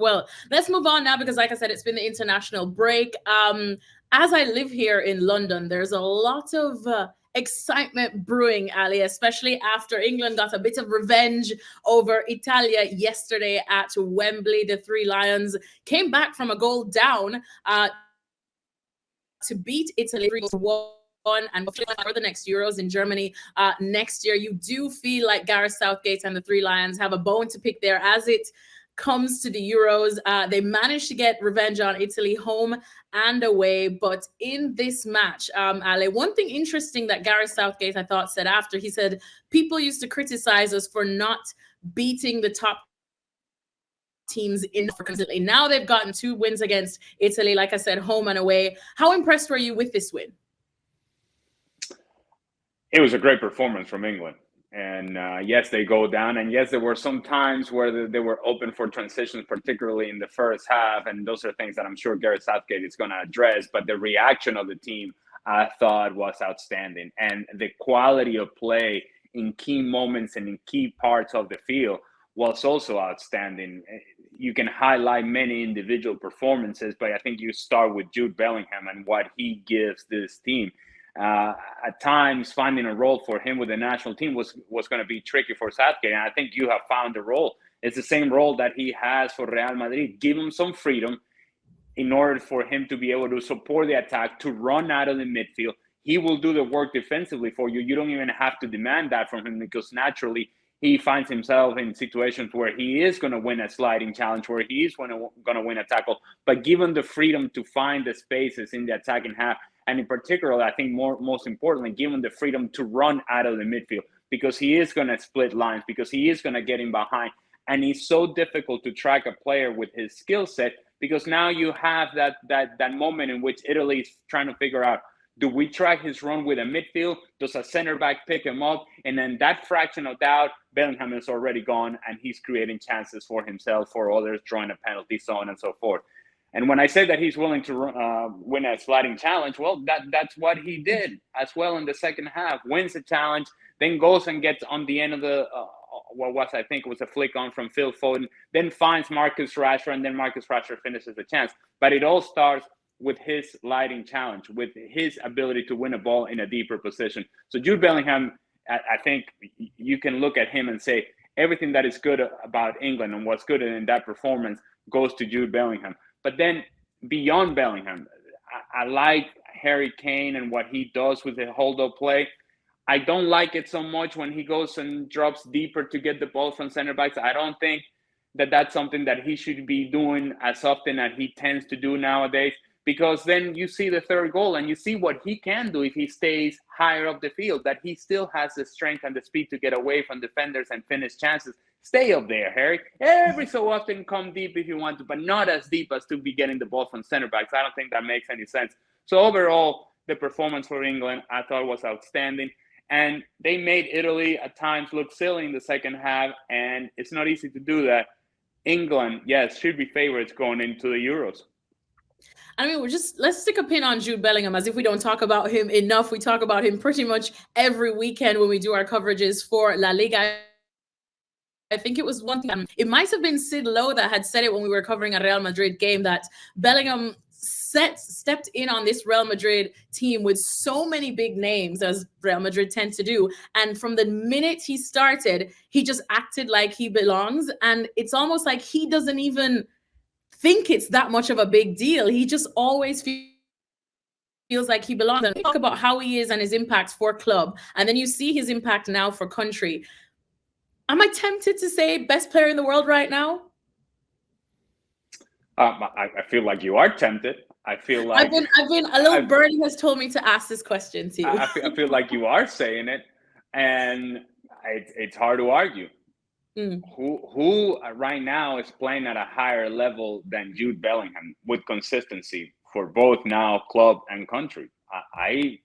Well, let's move on now because, like I said, it's been the international break. As I live here in London, there's a lot of excitement brewing, Ali, especially after England got a bit of revenge over Italia yesterday at Wembley. The Three Lions came back from a goal down to beat Italy 3-1 and for the next Euros in Germany next year. You do feel like Gareth Southgate and the Three Lions have a bone to pick there as it comes to the Euros. They managed to get revenge on Italy home and away. But in this match, Ale, one thing interesting that Gareth Southgate, I thought, said after, he said, people used to criticize us for not beating the top teams in consistently. Now they've gotten 2 wins against Italy, like I said, home and away. How impressed were you with this win? It was a great performance from England. And yes, they go down. And yes, there were some times where they were open for transitions, particularly in the first half. And those are things that I'm sure Gareth Southgate is going to address. But the reaction of the team, I thought, was outstanding. And the quality of play in key moments and in key parts of the field was also outstanding. You can highlight many individual performances, but I think you start with Jude Bellingham and what he gives this team. At times, finding a role for him with the national team was going to be tricky for Southgate, and I think you have found a role. It's the same role that he has for Real Madrid. Give him some freedom in order for him to be able to support the attack, to run out of the midfield. He will do the work defensively for you. You don't even have to demand that from him because naturally he finds himself in situations where he is going to win a sliding challenge, where he is going to win a tackle. But given the freedom to find the spaces in the attacking half, and in particular, I think most importantly, given the freedom to run out of the midfield, because he is going to split lines, because he is going to get in behind. And it's so difficult to track a player with his skill set, because now you have that moment in which Italy is trying to figure out, do we track his run with a midfield? Does a center back pick him up? And then that fraction of doubt, Bellingham is already gone, and he's creating chances for himself, for others, drawing a penalty, so on and so forth. And when I say that he's willing to win a sliding challenge, well, that's what he did as well in the second half. Wins the challenge, then goes and gets on the end of the I think it was a flick on from Phil Foden, then finds Marcus Rashford, and then Marcus Rashford finishes the chance. But it all starts with his sliding challenge, with his ability to win a ball in a deeper position. So Jude Bellingham, I think you can look at him and say everything that is good about England and what's good in that performance goes to Jude Bellingham. But then beyond Bellingham, I like Harry Kane and what he does with the hold-up play. I don't like it so much when he goes and drops deeper to get the ball from center backs. I don't think that that's something that he should be doing as often as he tends to do nowadays, because then you see the third goal and you see what he can do if he stays higher up the field, that he still has the strength and the speed to get away from defenders and finish chances. Stay up there, Harry. Every so often come deep if you want to, but not as deep as to be getting the ball from center backs. I don't think that makes any sense. So overall, the performance for England, I thought, was outstanding. And they made Italy at times look silly in the second half, and it's not easy to do that. England, yes, should be favorites going into the Euros. I mean, let's stick a pin on Jude Bellingham, as if we don't talk about him enough. We talk about him pretty much every weekend when we do our coverages for La Liga. I think it was one thing, it might have been Sid Lowe that had said it when we were covering a Real Madrid game, that Bellingham stepped in on this Real Madrid team with so many big names, as Real Madrid tend to do. And from the minute he started, he just acted like he belongs. And it's almost like he doesn't even think it's that much of a big deal. He just always feels like he belongs. And we talk about how he is and his impact for club. And then you see his impact now for country. Am I tempted to say best player in the world right now? I feel like you are tempted. I feel like I've been a little birdie has told me to ask this question to you. I feel like you are saying it, and it's hard to argue. Who right now is playing at a higher level than Jude Bellingham with consistency for both now club and country? I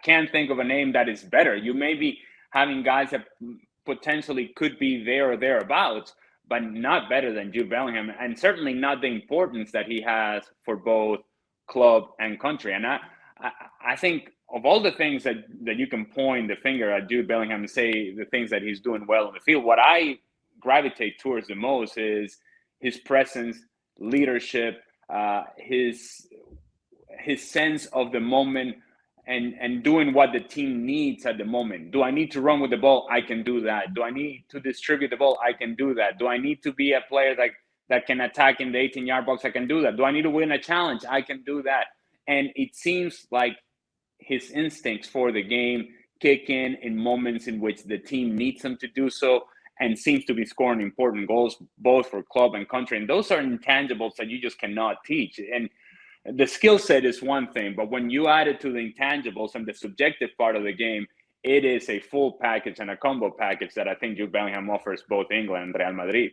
can't think of a name that is better. You may be having guys that potentially could be there or thereabouts, but not better than Jude Bellingham, and certainly not the importance that he has for both club and country. And I think of all the things that you can point the finger at Jude Bellingham and say the things that he's doing well in the field, what I gravitate towards the most is his presence, leadership, his sense of the moment, and doing what the team needs at the moment. Do I need to run with the ball? I can do that. Do I need to distribute the ball? I can do that. Do I need to be a player that can attack in the 18-yard box? I can do that. Do I need to win a challenge? I can do that. And it seems like his instincts for the game kick in moments in which the team needs him to do so, and seems to be scoring important goals both for club and country. And those are intangibles that you just cannot teach. And the skill set is one thing, but when you add it to the intangibles and the subjective part of the game, it is a full package and a combo package that I think Jude Bellingham offers both England and Real Madrid.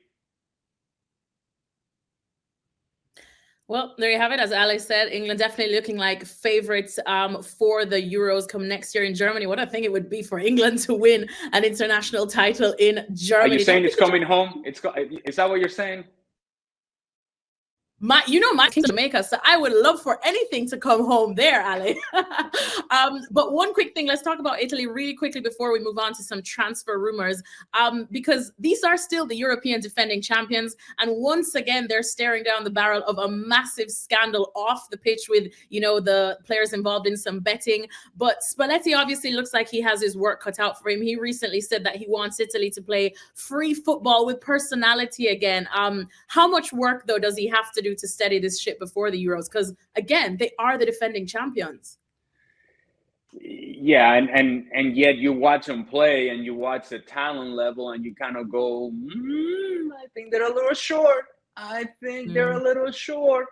Well, there you have it. As Alex said, England definitely looking like favorites for the Euros come next year in Germany. What I think it would be for England to win an international title in Germany. Are you saying it's coming home? Is that what you're saying? My team's Jamaica, so I would love for anything to come home there, Ali. But one quick thing, let's talk about Italy really quickly before we move on to some transfer rumors, because these are still the European defending champions, and once again they're staring down the barrel of a massive scandal off the pitch with the players involved in some betting. But Spalletti obviously looks like he has his work cut out for him. He recently said that he wants Italy to play free football with personality again. How much work though does he have to do to steady this ship before the Euros? Because again, they are the defending champions. Yeah, and yet you watch them play and you watch the talent level and you kind of go, I think they're a little short. They're a little short.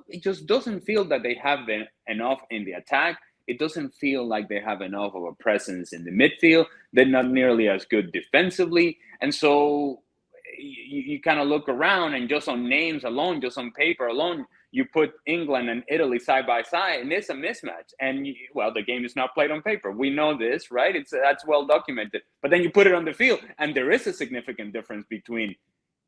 It just doesn't feel that they have enough in the attack. It doesn't feel like they have enough of a presence in the midfield. They're not nearly as good defensively. And so you kind of look around, and just on names alone, just on paper alone, you put England and Italy side by side, and it's a mismatch. And the game is not played on paper. We know this, right? That's well documented. But then you put it on the field, and there is a significant difference between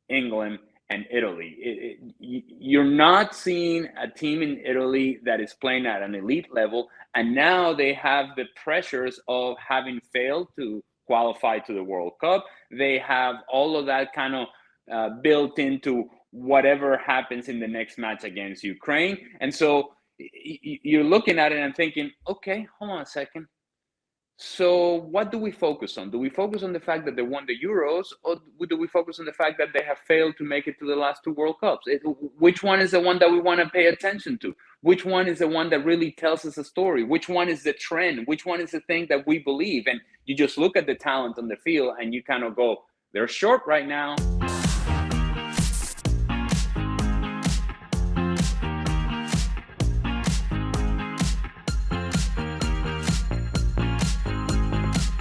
England and Italy. You're not seeing a team in Italy that is playing at an elite level, and now they have the pressures of having failed to qualify to the World Cup. They have all of that kind of built into whatever happens in the next match against Ukraine. And so you're looking at it and thinking, okay, hold on a second. So what do we focus on? Do we focus on the fact that they won the Euros, or do we focus on the fact that they have failed to make it to the last two World Cups? Which one is the one that we want to pay attention to? Which one is the one that really tells us a story? Which one is the trend? Which one is the thing that we believe? And you just look at the talent on the field and you kind of go, they're short right now.